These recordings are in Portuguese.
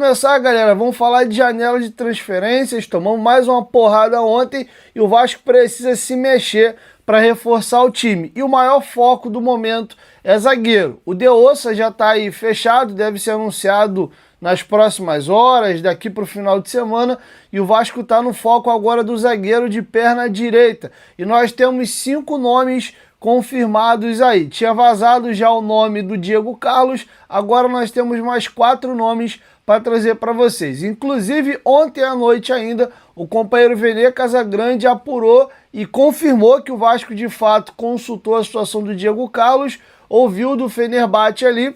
começar, galera, vamos falar de janela de transferências. Tomamos mais uma porrada ontem e o Vasco precisa se mexer para reforçar o time. E o maior foco do momento é zagueiro. O De Ossa já está aí fechado, deve ser anunciado nas próximas horas, daqui para o final de semana. E o Vasco está no foco agora do zagueiro de perna direita. E nós temos 5 nomes confirmados aí. Tinha vazado já o nome do Diego Carlos, agora nós temos mais 4 nomes para trazer para vocês. Inclusive, ontem à noite ainda, o companheiro Vene Casagrande apurou e confirmou que o Vasco de fato consultou a situação do Diego Carlos, ouviu do Fenerbahçe ali,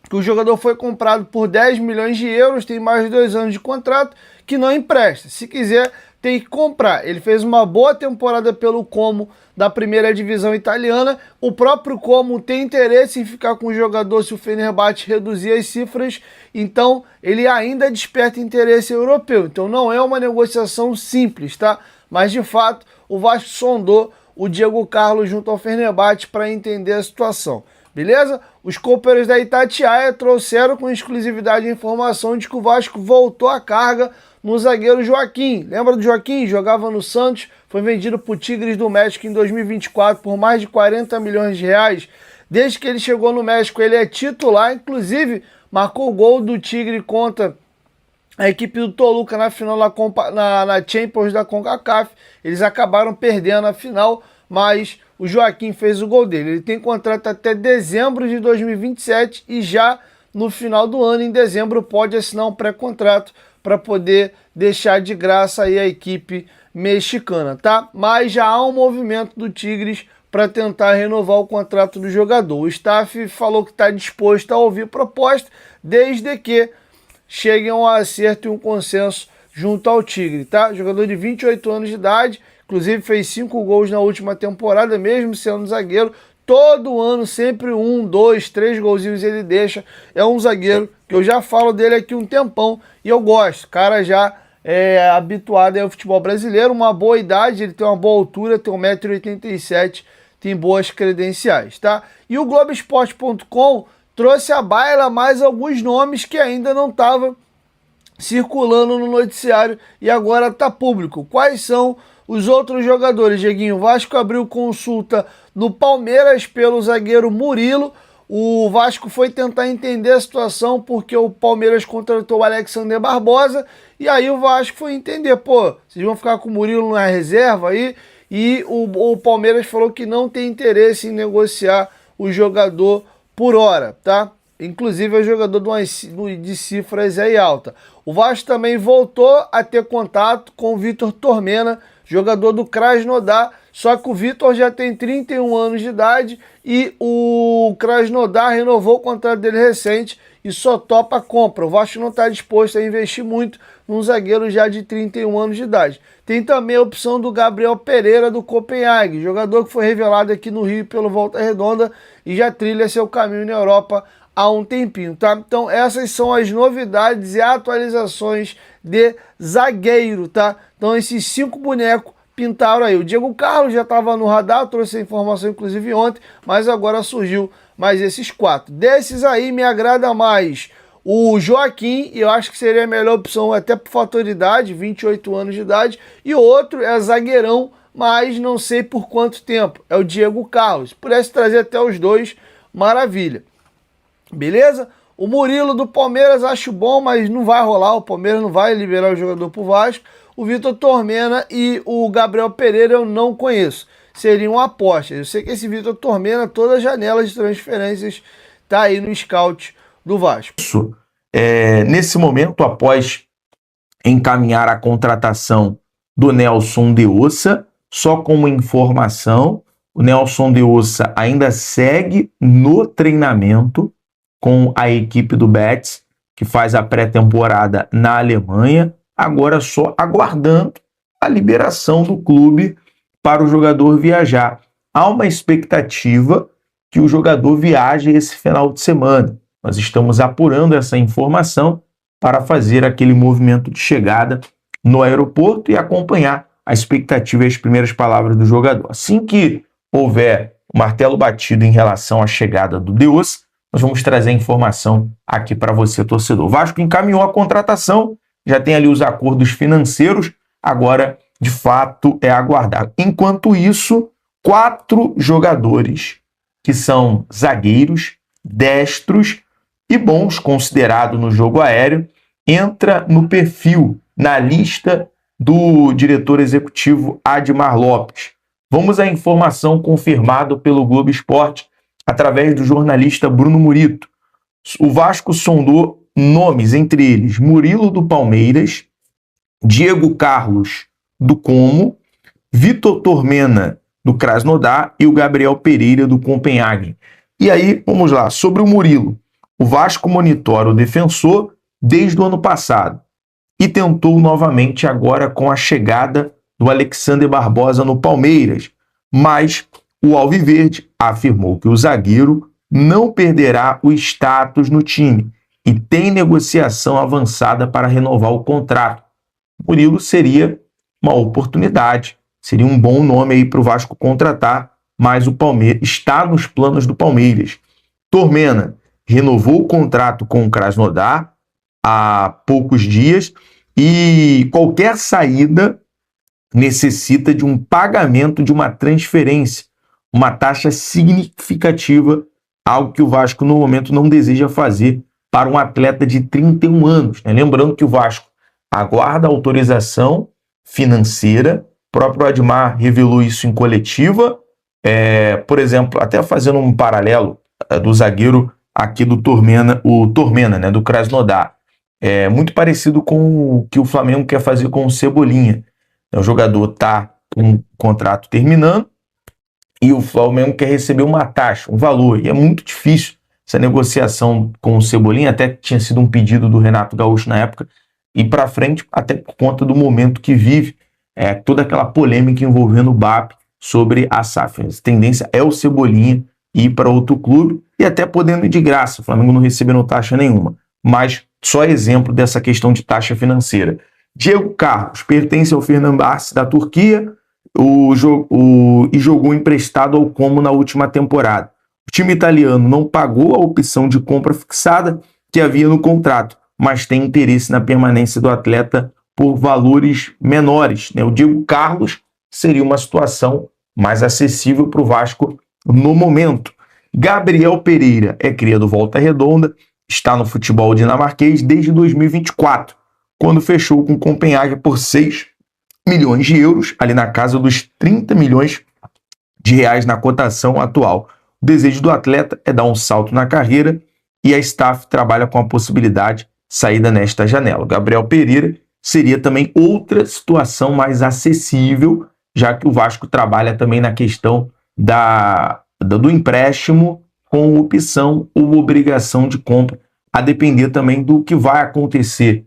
que o jogador foi comprado por 10 milhões de euros, tem mais de 2 anos de contrato, que não empresta. Se quiser, tem que comprar. Ele fez uma boa temporada pelo Como da primeira divisão italiana. O próprio Como tem interesse em ficar com o jogador se o Fenerbahçe reduzir as cifras, então ele ainda desperta interesse europeu. Então não é uma negociação simples, tá? Mas de fato, o Vasco sondou o Diego Carlos junto ao Fenerbahçe para entender a situação. Beleza? Os companheiros da Itatiaia trouxeram com exclusividade a informação de que o Vasco voltou à carga no zagueiro Joaquim. Lembra do Joaquim? Jogava no Santos, foi vendido para o Tigres do México em 2024 por mais de 40 milhões de reais. Desde que ele chegou no México, ele é titular, inclusive marcou o gol do Tigre contra a equipe do Toluca na final na Champions da CONCACAF. Eles acabaram perdendo a final, mas o Joaquim fez o gol dele. Ele tem contrato até dezembro de 2027 e já no final do ano, em dezembro, pode assinar um pré-contrato para poder deixar de graça aí a equipe mexicana, tá? Mas já há um movimento do Tigres para tentar renovar o contrato do jogador. O staff falou que está disposto a ouvir proposta, desde que cheguem a um acerto e um consenso junto ao Tigre, tá? Jogador de 28 anos de idade, inclusive fez 5 gols na última temporada, mesmo sendo zagueiro. Todo ano, sempre 1, 2, 3 golzinhos ele deixa. É um zagueiro que eu já falo dele aqui um tempão e eu gosto. O cara já é habituado ao futebol brasileiro, uma boa idade, ele tem uma boa altura, tem 1,87 m, tem boas credenciais, tá? E o Globoesporte.com trouxe à baila mais alguns nomes que ainda não estavam circulando no noticiário e agora está público. Quais são os outros jogadores, Dieguinho? O Vasco abriu consulta no Palmeiras pelo zagueiro Murilo. O Vasco foi tentar entender a situação porque o Palmeiras contratou o Alexander Barbosa e aí o Vasco foi entender, pô, vocês vão ficar com o Murilo na reserva aí? E o Palmeiras falou que não tem interesse em negociar o jogador por hora, tá? Inclusive é um jogador de cifras aí alta. O Vasco também voltou a ter contato com o Vitor Tormena, jogador do Krasnodar, só que o Vitor já tem 31 anos de idade e o Krasnodar renovou o contrato dele recente e só topa a compra. O Vasco não está disposto a investir muito num zagueiro já de 31 anos de idade. Tem também a opção do Gabriel Pereira do Copenhague, jogador que foi revelado aqui no Rio pelo Volta Redonda e já trilha seu caminho na Europa há um tempinho, tá? Então essas são as novidades e atualizações de zagueiro, tá? Então esses 5 bonecos pintaram aí. O Diego Carlos já estava no radar, trouxe a informação inclusive ontem, mas agora surgiu mais esses 4. Desses aí me agrada mais o Joaquim, e eu acho que seria a melhor opção até por fator de idade, 28 anos de idade, e o outro é zagueirão, mas não sei por quanto tempo, é o Diego Carlos. Se pudesse trazer até os 2, maravilha. Beleza? O Murilo do Palmeiras acho bom, mas não vai rolar, o Palmeiras não vai liberar o jogador pro Vasco. O Vitor Tormena e o Gabriel Pereira eu não conheço, seriam apostas. Eu sei que esse Vitor Tormena, toda a janela de transferências tá aí no scout do Vasco. Isso, nesse momento, após encaminhar a contratação do Nelson De Ossa, só como informação, o Nelson De Ossa ainda segue no treinamento com a equipe do Betis, que faz a pré-temporada na Alemanha, agora só aguardando a liberação do clube para o jogador viajar. Há uma expectativa que o jogador viaje esse final de semana. Nós estamos apurando essa informação para fazer aquele movimento de chegada no aeroporto e acompanhar a expectativa e as primeiras palavras do jogador. Assim que houver o martelo batido em relação à chegada do De Ossa, nós vamos trazer a informação aqui para você, torcedor. O Vasco encaminhou a contratação, já tem ali os acordos financeiros, agora, de fato, é aguardar. Enquanto isso, 4 jogadores que são zagueiros, destros e bons, considerado no jogo aéreo, entra no perfil, na lista do diretor executivo Admar Lopes. Vamos à informação confirmada pelo Globo Esporte através do jornalista Bruno Murito. O Vasco sondou nomes, entre eles Murilo do Palmeiras, Diego Carlos do Como, Vitor Tormena do Krasnodar e o Gabriel Pereira do Copenhagen. E aí, vamos lá, sobre o Murilo. O Vasco monitora o defensor desde o ano passado e tentou novamente agora com a chegada do Alexander Barbosa no Palmeiras, mas o Alviverde afirmou que o zagueiro não perderá o status no time e tem negociação avançada para renovar o contrato. Murilo seria uma oportunidade, seria um bom nome aí para o Vasco contratar, mas o Palmeiras está nos planos do Palmeiras. Tormena renovou o contrato com o Krasnodar há poucos dias e qualquer saída necessita de um pagamento de uma transferência, uma taxa significativa, algo que o Vasco no momento não deseja fazer para um atleta de 31 anos. Né? Lembrando que o Vasco aguarda autorização financeira, o próprio Admar revelou isso em coletiva, por exemplo, até fazendo um paralelo do zagueiro aqui do Tormena, o Tormena, né, do Krasnodar. É muito parecido com o que o Flamengo quer fazer com o Cebolinha. O jogador está com o contrato terminando e o Flamengo quer receber uma taxa, um valor. E é muito difícil essa negociação com o Cebolinha, até que tinha sido um pedido do Renato Gaúcho na época, ir para frente, até por conta do momento que vive, toda aquela polêmica envolvendo o BAP sobre a SAF. A tendência é o Cebolinha ir para outro clube e até podendo ir de graça, o Flamengo não recebendo taxa nenhuma. Mas só exemplo dessa questão de taxa financeira. Diego Carlos pertence ao Fenerbahçe da Turquia e jogou emprestado ao Como na última temporada. O time italiano não pagou a opção de compra fixada que havia no contrato, mas tem interesse na permanência do atleta por valores menores. Né? O Diego Carlos seria uma situação mais acessível para o Vasco no momento. Gabriel Pereira é cria do Volta Redonda, está no futebol dinamarquês desde 2024, quando fechou com o Copenhagen por 6 milhões de euros, ali na casa dos 30 milhões de reais na cotação atual. O desejo do atleta é dar um salto na carreira e a staff trabalha com a possibilidade de saída nesta janela. O Gabriel Pereira seria também outra situação mais acessível, já que o Vasco trabalha também na questão do empréstimo com opção ou obrigação de compra, a depender também do que vai acontecer.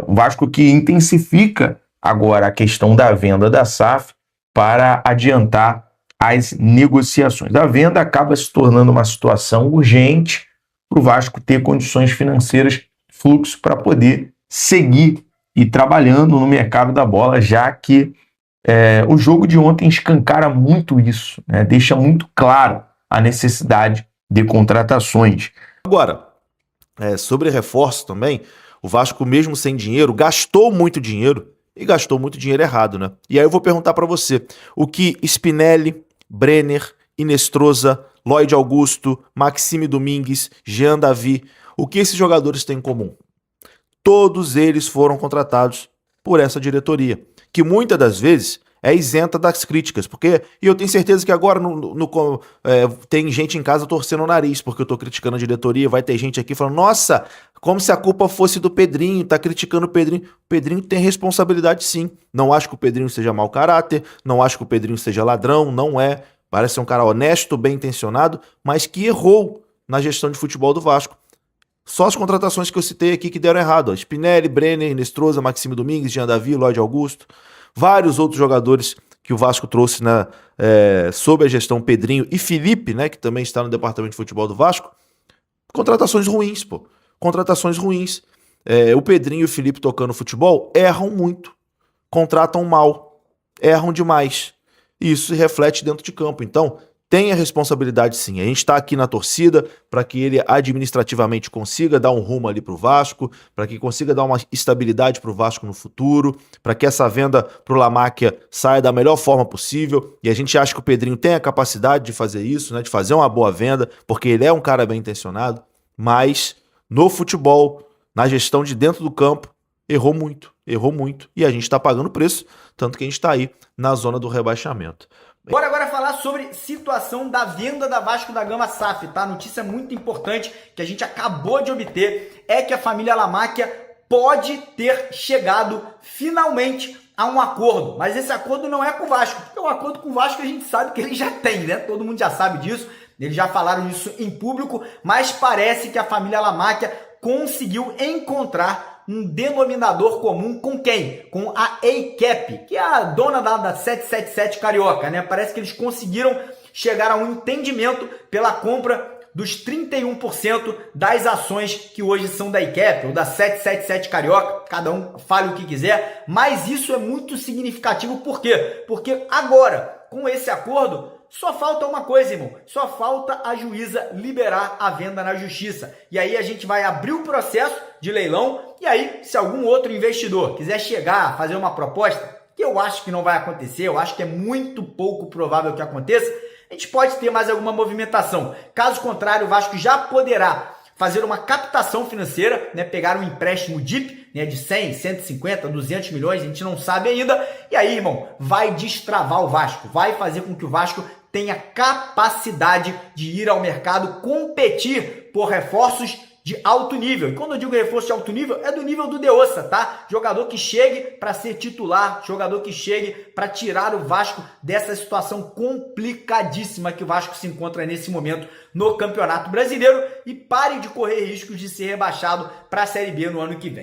O Vasco que intensifica agora a questão da venda da SAF para adiantar as negociações. A venda acaba se tornando uma situação urgente para o Vasco ter condições financeiras, fluxo para poder seguir e trabalhando no mercado da bola, já que o jogo de ontem escancara muito isso, né? Deixa muito claro a necessidade de contratações. Agora, sobre reforço também, o Vasco, mesmo sem dinheiro, gastou muito dinheiro e gastou muito dinheiro errado, né? E aí eu vou perguntar para você, o que Spinelli, Brenner, Inestrosa, Lloyd Augusto, Maxime Domingues, Jean Davi, o que esses jogadores têm em comum? Todos eles foram contratados por essa diretoria, que muitas das vezes é isenta das críticas, e eu tenho certeza que agora tem gente em casa torcendo o nariz, porque eu tô criticando a diretoria, vai ter gente aqui falando, nossa, como se a culpa fosse do Pedrinho, tá criticando o Pedrinho. O Pedrinho tem responsabilidade sim, não acho que o Pedrinho seja mau caráter, não acho que o Pedrinho seja ladrão, não é, parece ser um cara honesto, bem intencionado, mas que errou na gestão de futebol do Vasco. Só as contratações que eu citei aqui que deram errado, ó. Spinelli, Brenner, Inestrosa, Maxime Domingues, Jean Davi, Lloyd Augusto, vários outros jogadores que o Vasco trouxe sob a gestão Pedrinho e Felipe, né, que também está no departamento de futebol do Vasco. Contratações ruins, pô. Contratações ruins. O Pedrinho e o Felipe tocando futebol erram muito, contratam mal, erram demais. E isso se reflete dentro de campo. Então, tem a responsabilidade sim. A gente está aqui na torcida para que ele administrativamente consiga dar um rumo ali para o Vasco, para que consiga dar uma estabilidade para o Vasco no futuro, para que essa venda para o La Máquia saia da melhor forma possível. E a gente acha que o Pedrinho tem a capacidade de fazer isso, né, de fazer uma boa venda, porque ele é um cara bem intencionado, mas no futebol, na gestão de dentro do campo, errou muito, e a gente está pagando preço, tanto que a gente está aí na zona do rebaixamento. Bora agora falar sobre situação da venda da Vasco da Gama SAF, tá? Notícia muito importante que a gente acabou de obter é que a família La Máquia pode ter chegado finalmente a um acordo, mas esse acordo não é com o Vasco, porque o acordo com o Vasco a gente sabe que ele já tem, né? Todo mundo já sabe disso, eles já falaram isso em público, mas parece que a família La Máquia conseguiu encontrar um denominador comum com quem? Com a ACAP, que é a dona da 777 Carioca, né? Parece que eles conseguiram chegar a um entendimento pela compra dos 31% das ações que hoje são da ACAP ou da 777 Carioca, cada um fale o que quiser, mas isso é muito significativo, por quê? Porque agora, com esse acordo, só falta uma coisa, irmão. Só falta a juíza liberar a venda na justiça. E aí a gente vai abrir o processo de leilão. E aí, se algum outro investidor quiser chegar, fazer uma proposta, que eu acho que não vai acontecer, eu acho que é muito pouco provável que aconteça, a gente pode ter mais alguma movimentação. Caso contrário, o Vasco já poderá fazer uma captação financeira, né? Pegar um empréstimo DIP, né? De 100, 150, 200 milhões, a gente não sabe ainda. E aí, irmão, vai destravar o Vasco, vai fazer com que o Vasco tenha capacidade de ir ao mercado competir por reforços de alto nível. E quando eu digo reforço de alto nível, é do nível do De Ossa, tá? Jogador que chegue para ser titular, jogador que chegue para tirar o Vasco dessa situação complicadíssima que o Vasco se encontra nesse momento no Campeonato Brasileiro e pare de correr riscos de ser rebaixado para a Série B no ano que vem.